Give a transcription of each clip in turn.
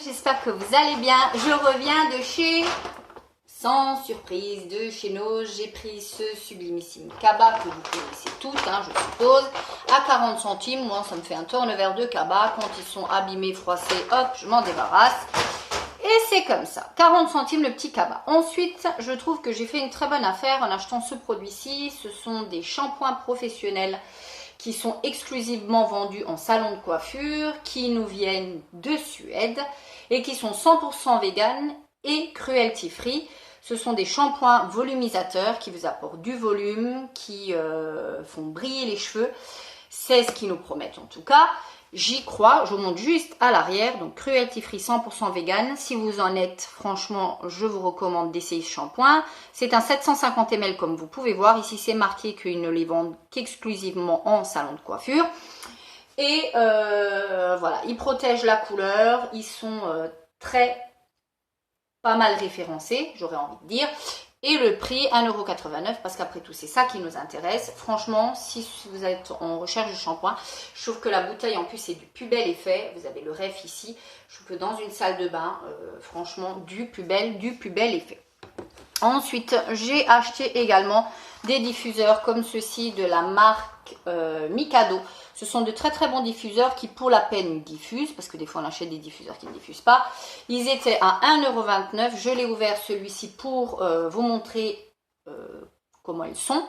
j'espère que vous allez bien. Je reviens de chez, sans surprise, de chez Nose. J'ai pris ce sublimissime cabas que vous connaissez toutes, hein, je suppose, à 40 centimes. Moi, ça me fait un turnover de cabas. Quand ils sont abîmés, froissés, hop, je m'en débarrasse. Et c'est comme ça, 40 centimes le petit cabas. Ensuite, je trouve que j'ai fait une très bonne affaire en achetant ce produit-ci. Ce sont des shampoings professionnels qui sont exclusivement vendus en salon de coiffure, qui nous viennent de Suède et qui sont 100% vegan et cruelty free. Ce sont des shampoings volumisateurs qui vous apportent du volume, qui font briller les cheveux. C'est ce qu'ils nous promettent en tout cas. J'y crois, je vous montre juste à l'arrière, donc cruelty free 100% vegan. Si vous en êtes, franchement, je vous recommande d'essayer ce shampoing. C'est un 750 ml comme vous pouvez voir. Ici, c'est marqué qu'ils ne les vendent qu'exclusivement en salon de coiffure. Et voilà, ils protègent la couleur, ils sont pas mal référencés, j'aurais envie de dire. Et le prix, 1,89 € parce qu'après tout, c'est ça qui nous intéresse. Franchement, si vous êtes en recherche de shampoing, je trouve que la bouteille, en plus, c'est du plus bel effet. Vous avez le ref ici. Je trouve que dans une salle de bain, franchement, du plus bel effet. Ensuite, j'ai acheté également des diffuseurs comme ceux-ci de la marque Mikado. Ce sont de très très bons diffuseurs qui pour la peine diffusent, parce que des fois on achète des diffuseurs qui ne diffusent pas. Ils étaient à 1,29 €. Je l'ai ouvert celui-ci pour vous montrer comment ils sont.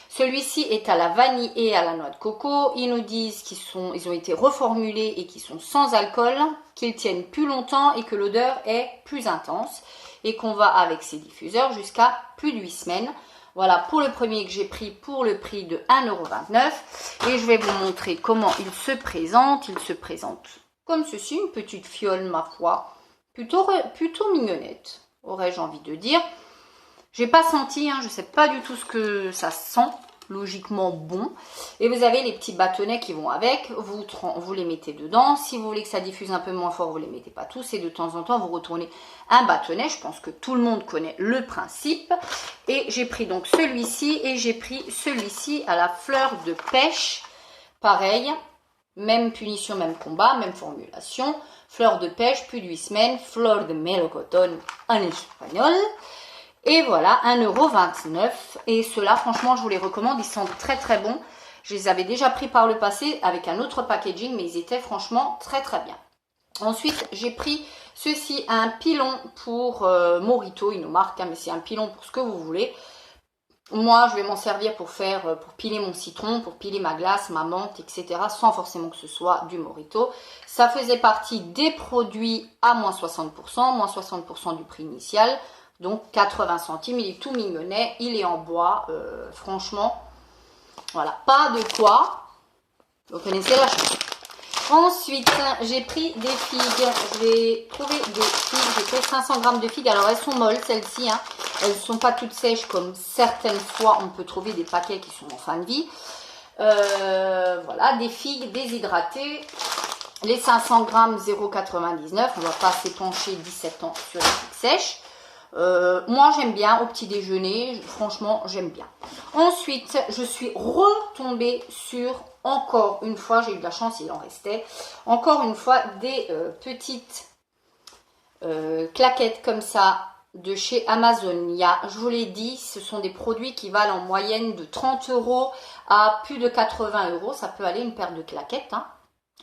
Celui-ci est à la vanille et à la noix de coco. Ils nous disent qu'ils ont été reformulés et qu'ils sont sans alcool, qu'ils tiennent plus longtemps et que l'odeur est plus intense. Et qu'on va avec ces diffuseurs jusqu'à plus de 8 semaines. Voilà pour le premier que j'ai pris pour le prix de 1,29 €. Et je vais vous montrer comment il se présente. Il se présente comme ceci, une petite fiole, ma foi, plutôt mignonnette, aurais-je envie de dire. J'ai pas senti, hein, je sais pas du tout ce que ça sent. Logiquement bon. Et vous avez les petits bâtonnets qui vont avec, vous les mettez dedans. Si vous voulez que ça diffuse un peu moins fort, vous les mettez pas tous et de temps en temps vous retournez un bâtonnet. Je pense que tout le monde connaît le principe. Et j'ai pris donc celui-ci et j'ai pris celui-ci à la fleur de pêche. Pareil, même punition, même combat, même formulation. Fleur de pêche, plus de 8 semaines, fleur de melocotón en espagnol. Et voilà, 1,29 €. Et ceux-là, franchement, je vous les recommande. Ils sentent très très bons. Je les avais déjà pris par le passé avec un autre packaging, mais ils étaient franchement très très bien. Ensuite, j'ai pris ceci, un pilon pour Morito. Il nous marque, hein, mais c'est un pilon pour ce que vous voulez. Moi, je vais m'en servir pour piler mon citron, pour piler ma glace, ma menthe, etc. Sans forcément que ce soit du Morito. Ça faisait partie des produits à moins 60%, moins 60% du prix initial. Donc 80 centimes, il est tout mignonnet, il est en bois, franchement, voilà, pas de quoi, vous connaissez la chose. Ensuite, j'ai pris des figues, j'ai trouvé des figues, j'ai pris 500 g de figues, alors elles sont molles celles-ci, hein. Elles ne sont pas toutes sèches comme certaines fois on peut trouver des paquets qui sont en fin de vie. Voilà, des figues déshydratées, les 500 g 0,99 €, on ne va pas s'épancher 17 ans sur les figues sèches. Moi j'aime bien au petit déjeuner, franchement j'aime bien. Ensuite je suis retombée sur, encore une fois, j'ai eu de la chance, il en restait, encore une fois des petites claquettes comme ça de chez Amazonia. Je vous l'ai dit, ce sont des produits qui valent en moyenne de 30 € à plus de 80 €, ça peut aller une paire de claquettes, hein.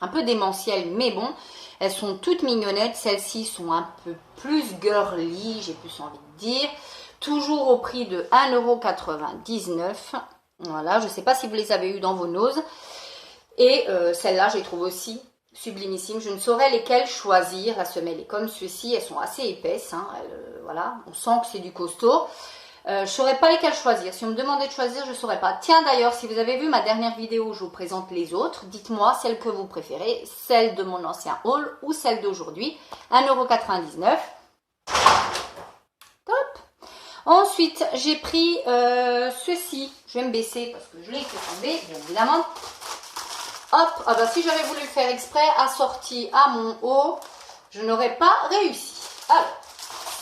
Un peu démentiel, mais bon, elles sont toutes mignonnettes. Celles-ci sont un peu plus girly, j'ai plus envie de dire. Toujours au prix de 1,99 €. Voilà, je ne sais pas si vous les avez eues dans vos noses. Et celle-là, je les trouve aussi sublimissime. Je ne saurais lesquelles choisir. La semelle est comme ceci, elles sont assez épaisses, hein. Voilà, on sent que c'est du costaud. Je ne saurais pas lesquelles choisir. Si on me demandait de choisir, je ne saurais pas. Tiens, d'ailleurs, si vous avez vu ma dernière vidéo où je vous présente les autres, dites-moi celle que vous préférez, celle de mon ancien haul ou celle d'aujourd'hui. 1,99 €. Top. Ensuite, j'ai pris ceci. Je vais me baisser parce que je l'ai fait tomber, bien évidemment. Hop, ah bah, si j'avais voulu le faire exprès, assorti à mon haut, je n'aurais pas réussi. Alors,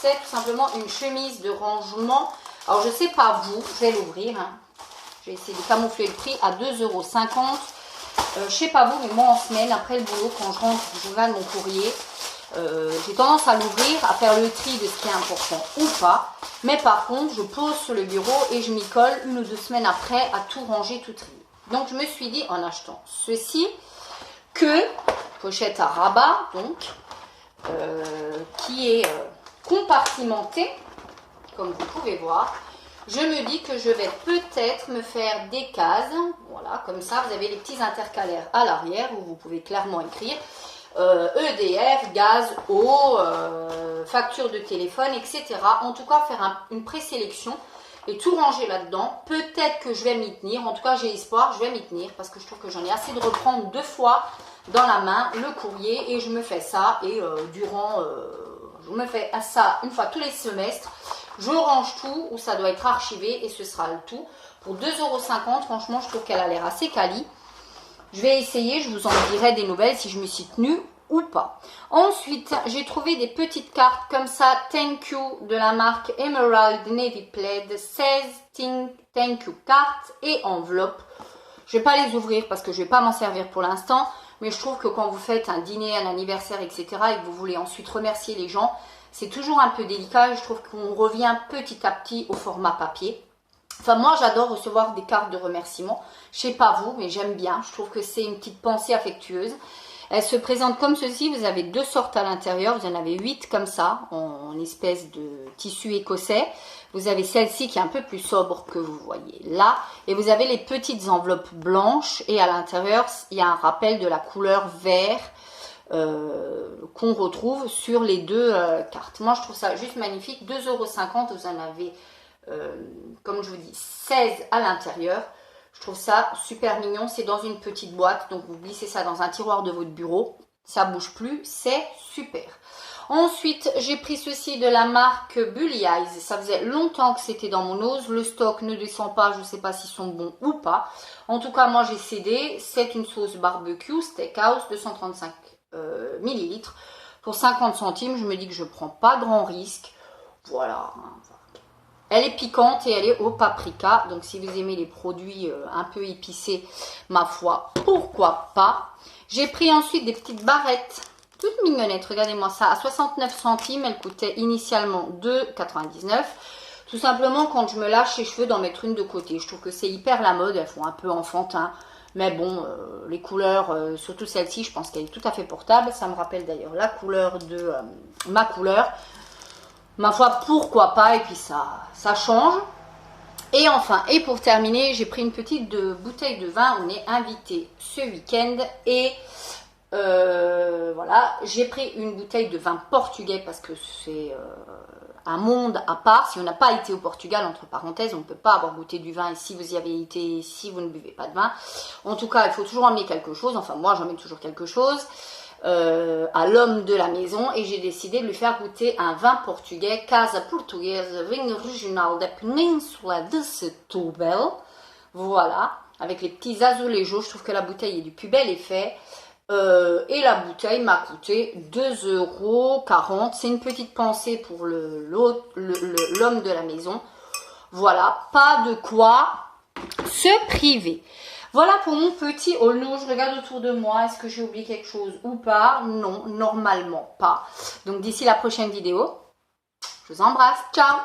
c'est tout simplement une chemise de rangement. Alors, je ne sais pas vous, je vais l'ouvrir, hein. Je vais essayer de camoufler le prix à 2,50 €. Je ne sais pas vous, mais moi en semaine, après le boulot, quand je rentre, je vais à mon courrier. J'ai tendance à l'ouvrir, à faire le tri de ce qui est important ou pas. Mais par contre, je pose sur le bureau et je m'y colle 1 ou 2 semaines après à tout ranger, tout trier. Donc, je me suis dit, en achetant ceci, que, pochette à rabat, donc, qui est compartimentée, comme vous pouvez voir, je me dis que je vais peut-être me faire des cases. Voilà, comme ça, vous avez les petits intercalaires à l'arrière où vous pouvez clairement écrire EDF, gaz, eau, facture de téléphone, etc. En tout cas, faire une présélection et tout ranger là-dedans. Peut-être que je vais m'y tenir. En tout cas, j'ai espoir, je vais m'y tenir parce que je trouve que j'en ai assez de reprendre 2 fois dans la main le courrier et je me fais ça et je me fais ça une fois tous les semestres. Je range tout où ça doit être archivé et ce sera le tout. Pour 2,50 €, franchement, je trouve qu'elle a l'air assez quali. Je vais essayer, je vous en dirai des nouvelles si je me suis tenue ou pas. Ensuite, j'ai trouvé des petites cartes comme ça, Thank You de la marque Emerald Navy Plaid, 16 Thank You cartes et enveloppes. Je ne vais pas les ouvrir parce que je ne vais pas m'en servir pour l'instant, mais je trouve que quand vous faites un dîner, un anniversaire, etc. et que vous voulez ensuite remercier les gens, c'est toujours un peu délicat et je trouve qu'on revient petit à petit au format papier. Enfin, moi, j'adore recevoir des cartes de remerciement. Je sais pas vous, mais j'aime bien. Je trouve que c'est une petite pensée affectueuse. Elle se présente comme ceci. Vous avez 2 sortes à l'intérieur. Vous en avez 8 comme ça, en espèce de tissu écossais. Vous avez celle-ci qui est un peu plus sobre que vous voyez là. Et vous avez les petites enveloppes blanches. Et à l'intérieur, il y a un rappel de la couleur vert qu'on retrouve sur les 2 cartes. Moi, je trouve ça juste magnifique. 2,50 €, vous en avez... comme je vous dis, 16 à l'intérieur. Je trouve ça super mignon. C'est dans une petite boîte, donc vous glissez ça dans un tiroir de votre bureau. Ça bouge plus, c'est super. Ensuite, j'ai pris ceci de la marque Bully Eyes. Ça faisait longtemps que c'était dans mon ose. Le stock ne descend pas, je ne sais pas s'ils sont bons ou pas. En tout cas, moi j'ai cédé. C'est une sauce barbecue steakhouse, 235 ml. Pour 50 centimes, je me dis que je ne prends pas grand risque. Voilà. Elle est piquante et elle est au paprika. Donc, si vous aimez les produits un peu épicés, ma foi, pourquoi pas. J'ai pris ensuite des petites barrettes toutes mignonnettes. Regardez-moi ça. À 69 centimes, elle coûtait initialement 2,99 €. Tout simplement, quand je me lâche les cheveux, d'en mettre une de côté. Je trouve que c'est hyper la mode. Elles font un peu enfantin. Mais bon, les couleurs, surtout celle-ci, je pense qu'elle est tout à fait portable. Ça me rappelle d'ailleurs la couleur de ma couleur. Ma foi, pourquoi pas, et puis ça change. Et enfin, et pour terminer, j'ai pris une petite bouteille de vin. On est invité ce week-end. Et voilà, j'ai pris une bouteille de vin portugais parce que c'est un monde à part. Si on n'a pas été au Portugal, entre parenthèses, on ne peut pas avoir goûté du vin. Et si vous y avez été, si vous ne buvez pas de vin. En tout cas, il faut toujours emmener quelque chose. Enfin, moi, j'emmène toujours quelque chose. À l'homme de la maison et j'ai décidé de lui faire goûter un vin portugais, Casa Portuguesa, vinho regional da Península de Setúbal. Voilà, avec les petits azulejos. Je trouve que la bouteille est du plus bel effet. Et la bouteille m'a coûté 2,40 €. C'est une petite pensée pour l'homme de la maison. Voilà, pas de quoi se priver. Voilà pour mon petit haul. Je regarde autour de moi. Est-ce que j'ai oublié quelque chose ou pas? Non, normalement pas. Donc d'ici la prochaine vidéo, je vous embrasse. Ciao!